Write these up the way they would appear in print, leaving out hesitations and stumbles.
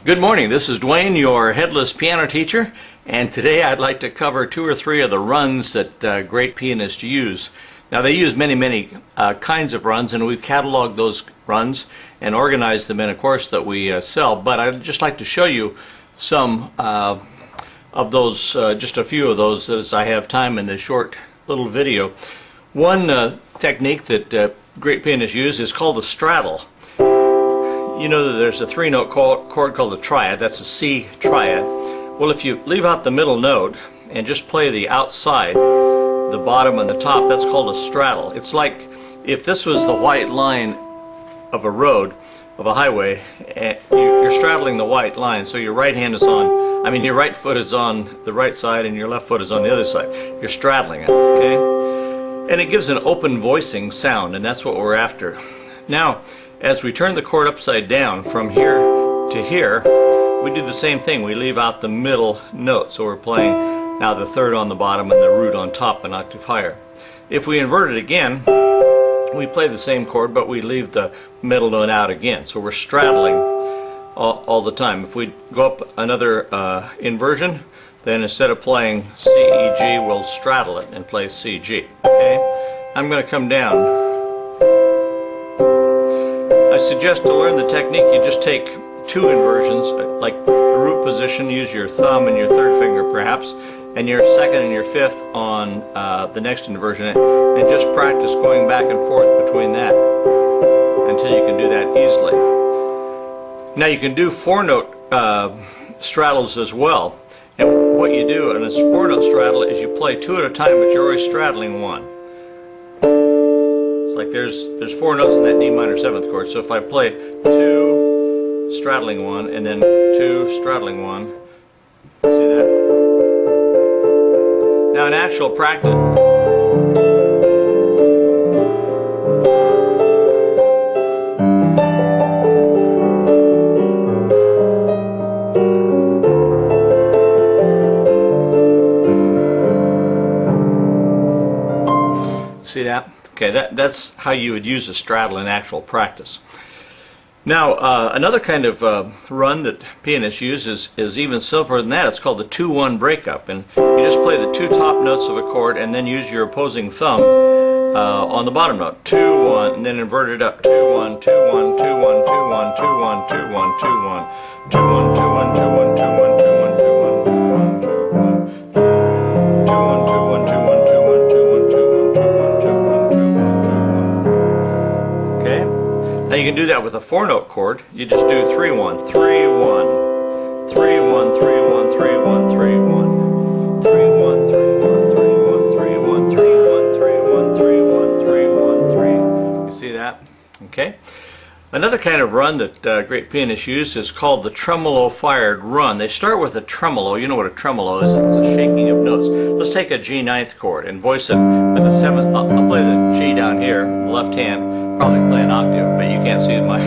Good morning, this is Dwayne, your headless piano teacher, and today I'd like to cover two or three of the runs that great pianists use. Now they use many kinds of runs, and we've cataloged those runs and organized them in a course that we sell, but I'd just like to show you some of those, just a few of those as I have time in this short little video. One technique that great pianists use is called the straddle. You know that there's a three-note chord called a triad. That's a C triad. Well, if you leave out the middle note and just play the outside, the bottom and the top, that's called a straddle. It's like if this was the white line of a road, of a highway, you're straddling the white line, so your right hand is on, your right foot is on the right side and your left foot is on the other side. You're straddling it, okay? And it gives an open voicing sound, and that's what we're after. Now, as we turn the chord upside down from here to here, we do the same thing. We leave out the middle note, so we're playing now the third on the bottom and the root on top, an octave higher. If we invert it again, we play the same chord, but we leave the middle note out again, so we're straddling all the time. If we go up another inversion, then instead of playing C, E, G, we'll straddle it and play C, G. Okay? I'm going to come down. I suggest to learn the technique, you just take two inversions, like the root position, use your thumb and your third finger perhaps, and your second and your fifth on the next inversion, and just practice going back and forth between that until you can do that easily. Now you can do four-note straddles as well, and what you do in a four-note straddle is you play two at a time, but you're always straddling one. It's like there's four notes in that D minor seventh chord, so if I play two, straddling one, and then two, straddling one, see that? Now in actual practice, see that? Okay, that's how you would use a straddle in actual practice. Now, another kind of run that pianists use is even simpler than that. It's called the 2-1 breakup, and you just play the two top notes of a chord and then use your opposing thumb on the bottom note. 2-1, and then invert it up. 2-1, 2-1, 2-1, 2-1, 2-1, 2-1, 2-1, 2-1, 2-1, 2-1, 2-1, 2-1, 2-1, 2-1, 2-1. Now you can do that with a four-note chord. You just do 3-1, 3-1, 3-1, 3-1, 3-1, 3-1, 3-1, 3-1, 3-1, 3-1, 3-1, 3-1, 3-1, 3-1, 3-1, 3. You see that? Okay. Another kind of run that great pianists use is called the Tremolo-fired run. They start with a tremolo. You know what a tremolo is. It's a shaking of notes. Let's take a G ninth chord and voice it with the seventh. I'll play the G down here, the left hand. Probably play an octave, but you can't see my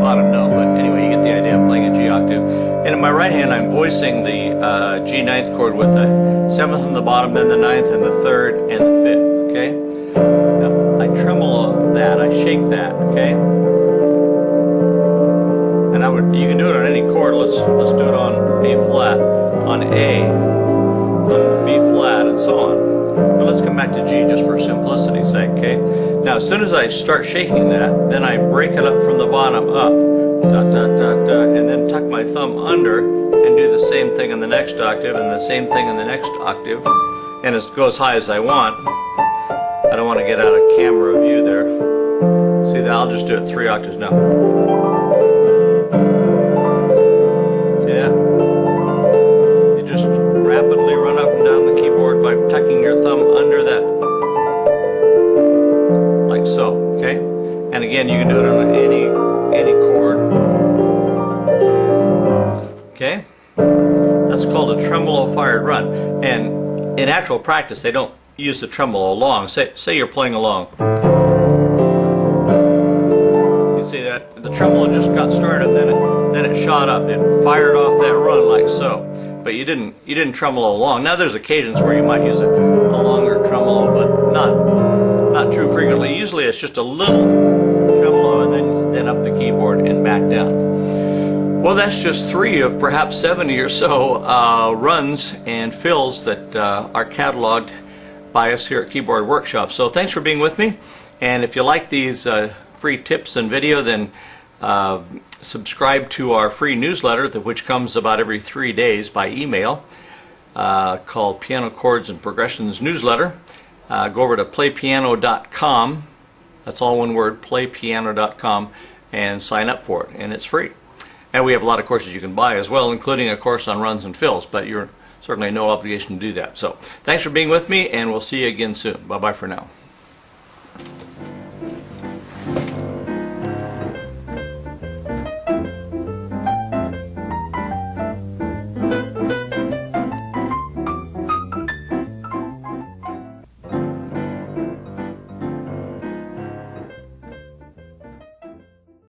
bottom note. But anyway, you get the idea. I'm playing a G octave. And in my right hand, I'm voicing the G ninth chord with the seventh on the bottom, then the ninth, and the third, and the fifth. Okay? Now, I tremolo that. I shake that. Okay? And you can do it on any chord. Let's do it on A flat, on A, on B flat, and so on. But let's come back to G just for simplicity's sake. Okay. Now, as soon as I start shaking that, then I break it up from the bottom up, da, da, da, da, and then tuck my thumb under and do the same thing in the next octave and the same thing in the next octave, and it goes high as I want. I don't want to get out of camera view there. See that? I'll just do it 3 octaves now. See that? You just rapidly run up and down the keyboard by tucking your thumb under that, like so. Okay? And again, you can do it on any chord. Okay? That's called a tremolo-fired run. And in actual practice, they don't use the tremolo along. Say you're playing along. You see that? The tremolo just got started, then it shot up. It fired off that run like so. But you didn't tremolo along. Now there's occasions where you might use a longer tremolo, but not too frequently. Usually it's just a little tremolo and then up the keyboard and back down. Well, that's just 3 of perhaps 70 or so runs and fills that are cataloged by us here at Keyboard Workshop. So thanks for being with me, and if you like these free tips and video, then subscribe to our free newsletter, which comes about every 3 days by email, called Piano Chords and Progressions Newsletter. Go over to playpiano.com, that's all one word, playpiano.com, and sign up for it, and it's free. And we have a lot of courses you can buy as well, including a course on runs and fills, but you're certainly no obligation to do that. So thanks for being with me, and we'll see you again soon. Bye-bye for now.